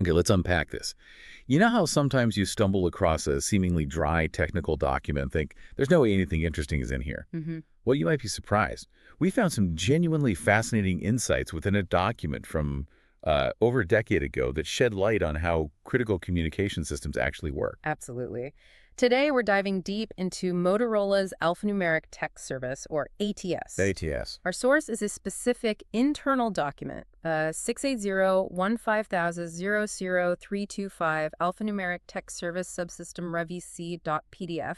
Okay, let's unpack this. You know how sometimes you stumble across a seemingly dry technical document and think, there's no way anything interesting is in here? Hmm. Well, you might be surprised. We found some genuinely fascinating insights within a document from over a decade ago that shed light on how critical communication systems actually work. Absolutely. Today, we're diving deep into Motorola's alphanumeric text service, or ATS. ATS. Our source is a specific internal document, 680-15000-00325 alphanumeric text service subsystem revec.pdf,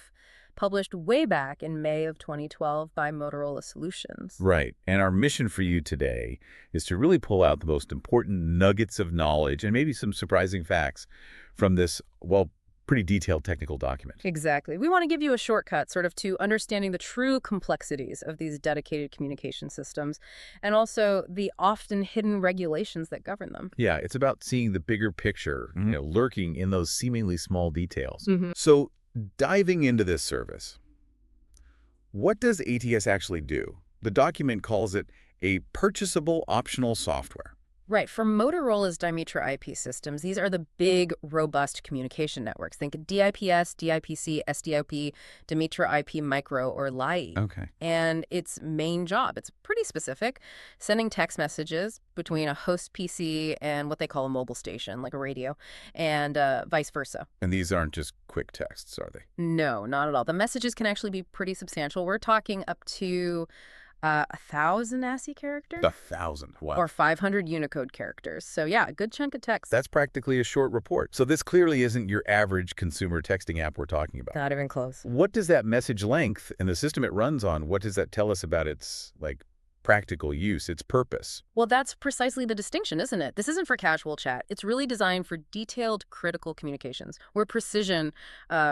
published way back in May of 2012 by Motorola Solutions. Right. And our mission for you today is to really pull out the most important nuggets of knowledge and maybe some surprising facts from this, well, pretty detailed technical document. Exactly. We want to give you a shortcut sort of to understanding the true complexities of these dedicated communication systems and also the often hidden regulations that govern them. Yeah, it's about seeing the bigger picture, lurking in those seemingly small details. Hmm. So diving into this service, what does ATS actually do? The document calls it a purchasable optional software. Right. For Motorola's Dimitra IP systems, these are the big, robust communication networks. Think DIPS, DIPC, SDIP, Dimitra IP Micro, or LAI. Okay. And its main job, it's pretty specific, sending text messages between a host PC and what they call a mobile station, like a radio, and vice versa. And these aren't just quick texts, are they? No, not at all. The messages can actually be pretty substantial. We're talking up to 1,000 ASCII characters? 1,000. Wow. Or 500 Unicode characters. So yeah, a good chunk of text. That's practically a short report. So this clearly isn't your average consumer texting app we're talking about. Not even close. What does that message length and the system it runs on, what does that tell us about its, practical use, its purpose? Well, that's precisely the distinction, isn't it? This isn't for casual chat. It's really designed for detailed, critical communications, where precision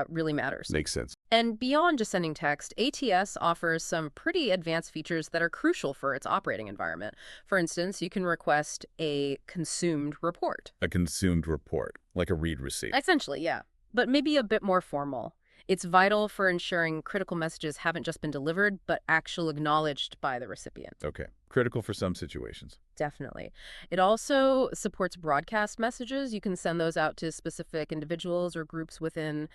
really matters. Makes sense. And beyond just sending text, ATS offers some pretty advanced features that are crucial for its operating environment. For instance, you can request a consumed report. A consumed report, like a read receipt. Essentially, yeah, but maybe a bit more formal. It's vital for ensuring critical messages haven't just been delivered, but actually acknowledged by the recipient. Okay. Critical for some situations. Definitely. It also supports broadcast messages. You can send those out to specific individuals or groups within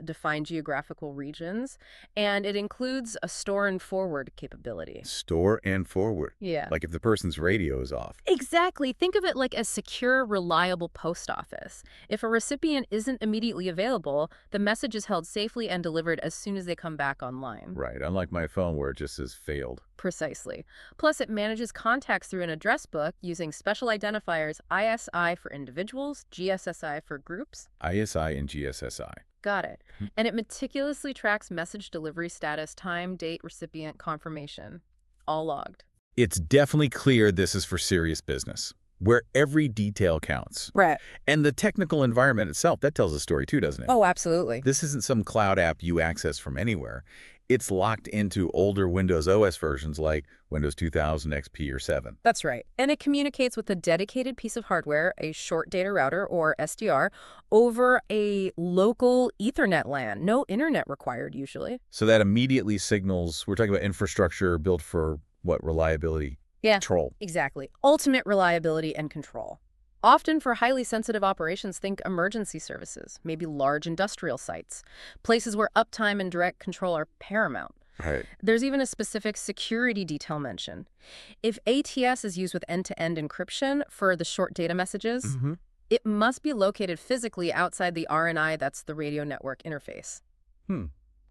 defined geographical regions. And it includes a store and forward capability. Store and forward. Yeah. Like if the person's radio is off. Exactly. Think of it like a secure, reliable post office. If a recipient isn't immediately available, the message is held safely and delivered as soon as they come back online. Right. Unlike my phone where it just says failed. Precisely. Plus, it manages contacts through an address book using special identifiers ISI for individuals, GSSI for groups. ISI and GSSI. Got it. And it meticulously tracks message delivery status, time, date, recipient, confirmation. All logged. It's definitely clear this is for serious business, where every detail counts. Right. And the technical environment itself, that tells a story too, doesn't it? Oh, absolutely. This isn't some cloud app you access from anywhere. It's locked into older Windows OS versions like Windows 2000 XP or 7. That's right. And it communicates with a dedicated piece of hardware, a short data router or SDR, over a local Ethernet LAN. No internet required usually. So that immediately signals, we're talking about infrastructure built for what, reliability? Yeah, Control. exactly. Ultimate reliability and control. Often for highly sensitive operations, think emergency services, maybe large industrial sites, places where uptime and direct control are paramount. Right. There's even a specific security detail mention. If ATS is used with end-to-end encryption for the short data messages, it must be located physically outside the RNI, that's the radio network interface.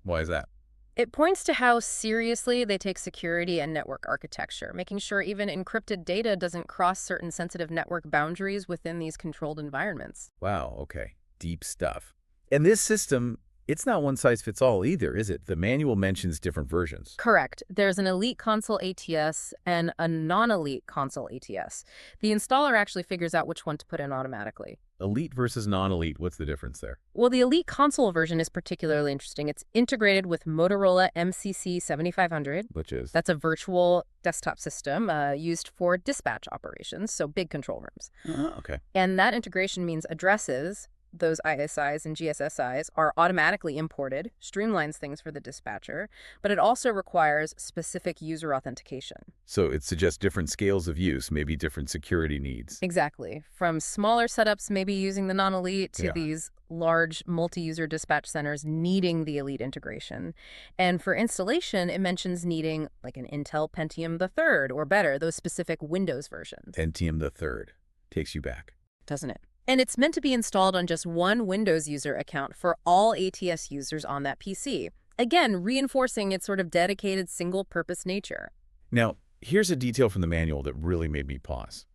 Why is that? It points to how seriously they take security and network architecture, making sure even encrypted data doesn't cross certain sensitive network boundaries within these controlled environments. Wow, okay. Deep stuff. And this system, it's not one size fits all either, is it? The manual mentions different versions. Correct. There's an elite console ATS and a non-elite console ATS. The installer actually figures out which one to put in automatically. Elite versus non-elite, what's the difference there? Well, the elite console version is particularly interesting. It's integrated with Motorola MCC 7500. Which is? That's a virtual desktop system used for dispatch operations, so big control rooms. Okay. And that integration means addresses, those ISIs and GSSIs are automatically imported, streamlines things for the dispatcher, but it also requires specific user authentication. So it suggests different scales of use, maybe different security needs. Exactly. From smaller setups maybe using the non-elite to Yeah. these large multi-user dispatch centers needing the elite integration. And for installation, it mentions needing like an Intel Pentium III or better, those specific Windows versions. Pentium the Third takes you back. Doesn't it? And it's meant to be installed on just one Windows user account for all ATS users on that PC. Again, reinforcing its sort of dedicated single-purpose nature. Now, here's a detail from the manual that really made me pause,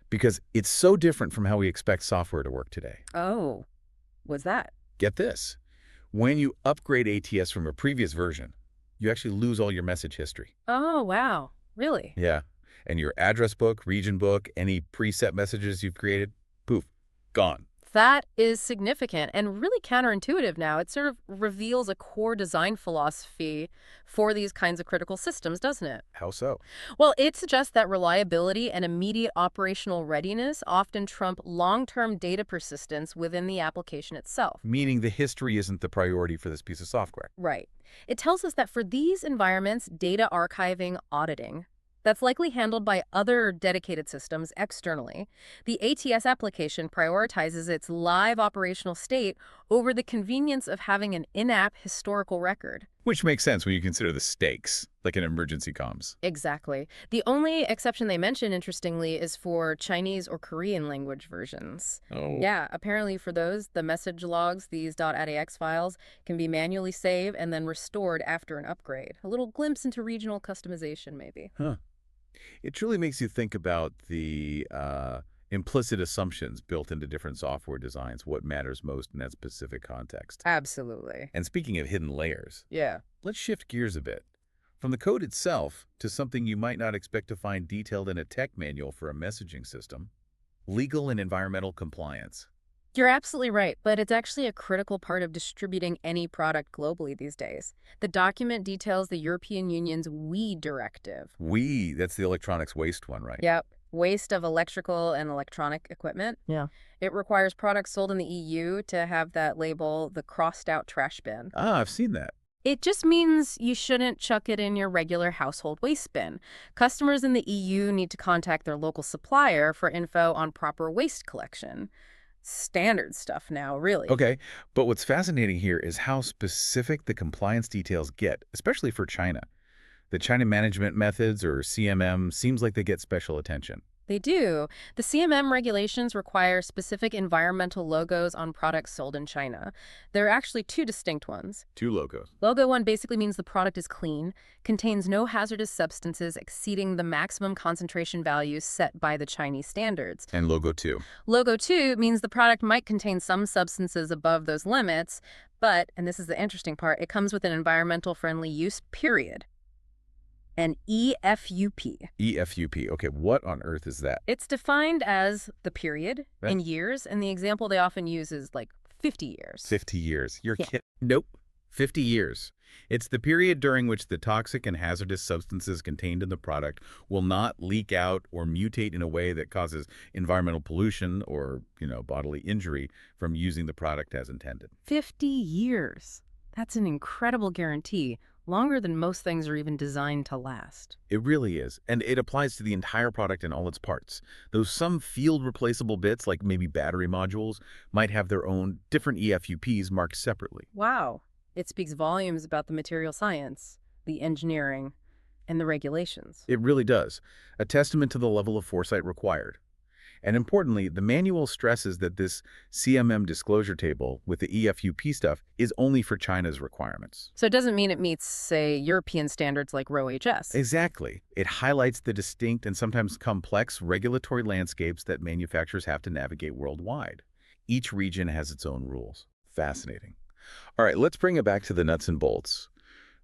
because it's so different from how we expect software to work today. Oh, what's that? Get this. When you upgrade ATS from a previous version, you actually lose all your message history. Oh, wow. Really? Yeah. And your address book, region book, any preset messages you've created, poof, gone. That is significant and really counterintuitive now. It sort of reveals a core design philosophy for these kinds of critical systems, doesn't it? How so? Well, it suggests that reliability and immediate operational readiness often trump long-term data persistence within the application itself. Meaning the history isn't the priority for this piece of software. Right. It tells us that for these environments, data archiving, auditing, that's likely handled by other dedicated systems externally. The ATS application prioritizes its live operational state over the convenience of having an in-app historical record. Which makes sense when you consider the stakes, like in emergency comms. Exactly. The only exception they mention, interestingly, is for Chinese or Korean language versions. Oh. Yeah, apparently for those, the message logs, these .ax files, can be manually saved and then restored after an upgrade. A little glimpse into regional customization, maybe. Huh. It truly makes you think about the implicit assumptions built into different software designs, what matters most in that specific context. Absolutely. And speaking of hidden layers, Yeah. let's shift gears a bit. From the code itself to something you might not expect to find detailed in a tech manual for a messaging system, legal and environmental compliance. You're absolutely right, but it's actually a critical part of distributing any product globally these days. The document details the European Union's WE directive. That's the electronics waste one, right? Yep. Waste of electrical and electronic equipment. Yeah. It requires products sold in the EU to have that label, the crossed out trash bin. Ah, I've seen that. It just means you shouldn't chuck it in your regular household waste bin. Customers in the EU need to contact their local supplier for info on proper waste collection. Standard stuff now, really. Okay, but what's fascinating here is how specific the compliance details get, especially for China. The China Management Methods, or CMM, seems like they get special attention. They do. The CMM regulations require specific environmental logos on products sold in China. There are actually two distinct ones. Two logos. Logo 1 basically means the product is clean, contains no hazardous substances exceeding the maximum concentration values set by the Chinese standards. And logo 2. Logo 2 means the product might contain some substances above those limits, but, and this is the interesting part, it comes with an environmental friendly use, period. An EFUP. EFUP. Okay, what on earth is that? It's defined as the period Right. in years, and the example they often use is like 50 years. 50 years. You're Yeah. kidding. Nope. 50 years. It's the period during which the toxic and hazardous substances contained in the product will not leak out or mutate in a way that causes environmental pollution or, bodily injury from using the product as intended. 50 years. That's an incredible guarantee, longer than most things are even designed to last. It really is, and it applies to the entire product in all its parts. Though some field replaceable bits, like maybe battery modules, might have their own different EFUPs marked separately. Wow. It speaks volumes about the material science, the engineering, and the regulations. It really does, a testament to the level of foresight required. And importantly, the manual stresses that this CMM disclosure table with the EFUP stuff is only for China's requirements. So it doesn't mean it meets, say, European standards like RoHS. Exactly. It highlights the distinct and sometimes complex regulatory landscapes that manufacturers have to navigate worldwide. Each region has its own rules. Fascinating. All right, let's bring it back to the nuts and bolts.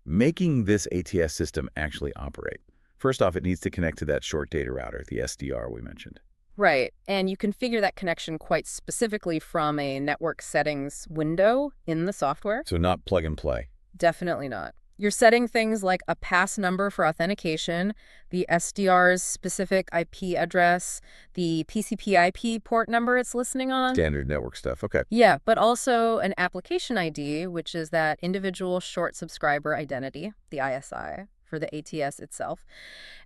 Making this ATS system actually operate. First off, it needs to connect to that short data router, the SDR we mentioned. Right, and you configure that connection quite specifically from a network settings window in the software. So not plug and play. Definitely not. You're setting things like a pass number for authentication, the SDR's specific IP address, the TCP/IP port number it's listening on. Standard network stuff. Okay. Yeah, but also an application ID, which is that individual short subscriber identity, the ISI, for the ATS itself,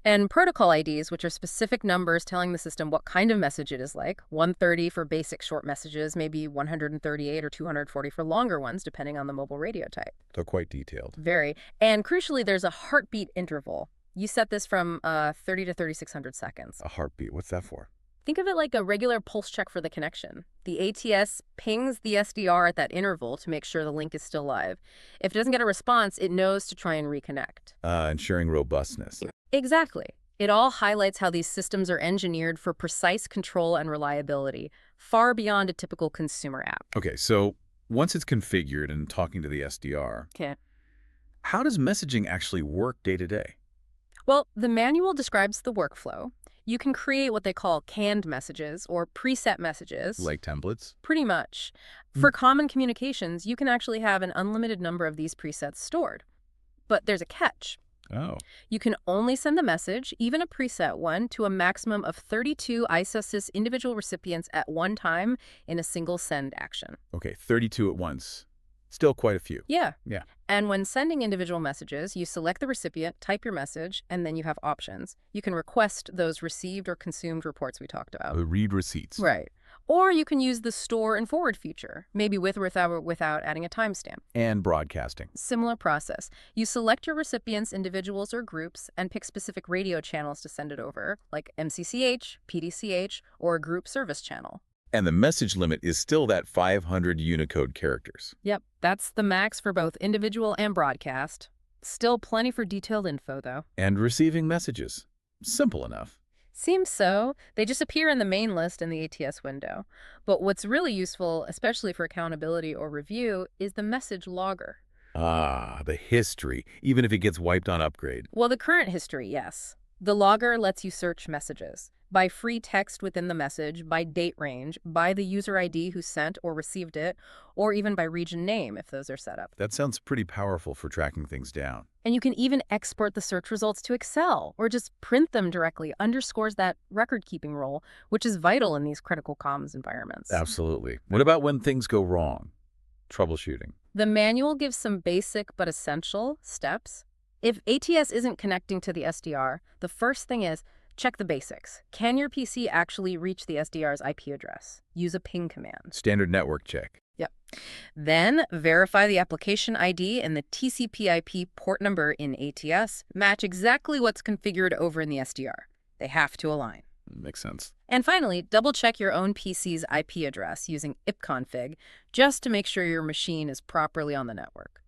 and protocol IDs, which are specific numbers telling the system what kind of message it is like. 130 for basic short messages, maybe 138 or 240 for longer ones, depending on the mobile radio type. So quite detailed. Very. And crucially, there's a heartbeat interval. You set this from 30 to 3,600 seconds. A heartbeat. What's that for? Think of it like a regular pulse check for the connection. The ATS pings the SDR at that interval to make sure the link is still live. If it doesn't get a response, it knows to try and reconnect. Ensuring robustness. Exactly. It all highlights how these systems are engineered for precise control and reliability, far beyond a typical consumer app. Okay, so once it's configured and talking to the SDR, Okay. how does messaging actually work day to day? Well, the manual describes the workflow. You can create what they call canned messages or preset messages. Like templates? Pretty much. For common communications, you can actually have an unlimited number of these presets stored. But there's a catch. Oh. You can only send the message, even a preset one, to a maximum of 32 ISOSYS individual recipients at one time in a single send action. Okay, 32 at once. Still quite a few. Yeah. Yeah. And when sending individual messages, you select the recipient, type your message, and then you have options. You can request those received or consumed reports we talked about. Read receipts. Right. Or you can use the store and forward feature, maybe with or without adding a timestamp. And broadcasting. Similar process. You select your recipients, individuals or groups, and pick specific radio channels to send it over, like MCCH, PDCH, or a group service channel. And the message limit is still that 500 Unicode characters. Yep, that's the max for both individual and broadcast. Still plenty for detailed info, though. And receiving messages. Simple enough. Seems so. They just appear in the main list in the ATS window. But what's really useful, especially for accountability or review, is the message logger. Ah, the history, even if it gets wiped on upgrade. Well, the current history, yes. The logger lets you search messages by free text within the message, by date range, by the user ID who sent or received it, or even by region name if those are set up. That sounds pretty powerful for tracking things down. And you can even export the search results to Excel or just print them directly. Underscores that record-keeping role, which is vital in these critical comms environments. Absolutely. What about when things go wrong? Troubleshooting. The manual gives some basic but essential steps. If ATS isn't connecting to the SDR, the first thing is check the basics. Can your PC actually reach the SDR's IP address? Use a ping command. Standard network check. Yep. Then verify the application ID and the TCP/IP port number in ATS match exactly what's configured over in the SDR. They have to align. Makes sense. And finally, double-check your own PC's IP address using ipconfig just to make sure your machine is properly on the network.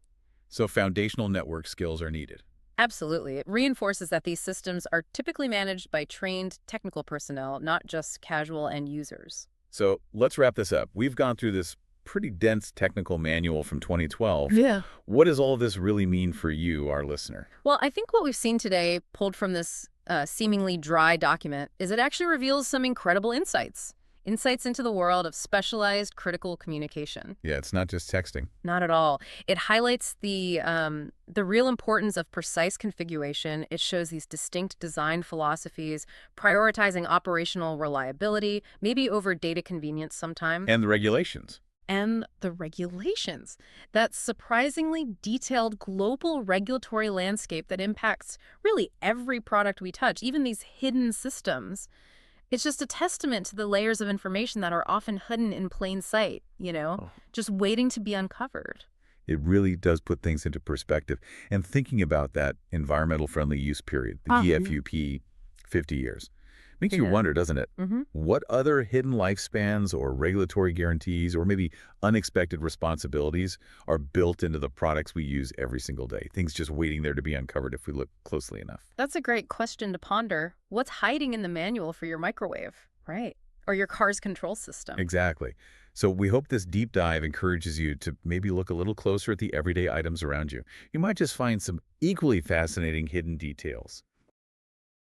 So foundational network skills are needed. Absolutely. It reinforces that these systems are typically managed by trained technical personnel, not just casual end users. So let's wrap this up. We've gone through this pretty dense technical manual from 2012. Yeah. What does all of this really mean for you, our listener? Well, I think what we've seen today, pulled from this seemingly dry document, is it actually reveals some incredible insights. Insights into the world of specialized critical communication. Yeah, it's not just texting. Not at all. It highlights the real importance of precise configuration. It shows these distinct design philosophies, prioritizing operational reliability, maybe over data convenience sometimes. And the regulations. And the regulations. That surprisingly detailed global regulatory landscape that impacts really every product we touch, even these hidden systems. It's just a testament to the layers of information that are often hidden in plain sight, just waiting to be uncovered. It really does put things into perspective. And thinking about that environmental friendly use period, the EFUP, 50 years, makes you wonder, doesn't it? What other hidden lifespans or regulatory guarantees or maybe unexpected responsibilities are built into the products we use every single day? Things just waiting there to be uncovered if we look closely enough. That's a great question to ponder. What's hiding in the manual for your microwave, right? Or your car's control system? Exactly. So we hope this deep dive encourages you to maybe look a little closer at the everyday items around you. You might just find some equally fascinating hidden details.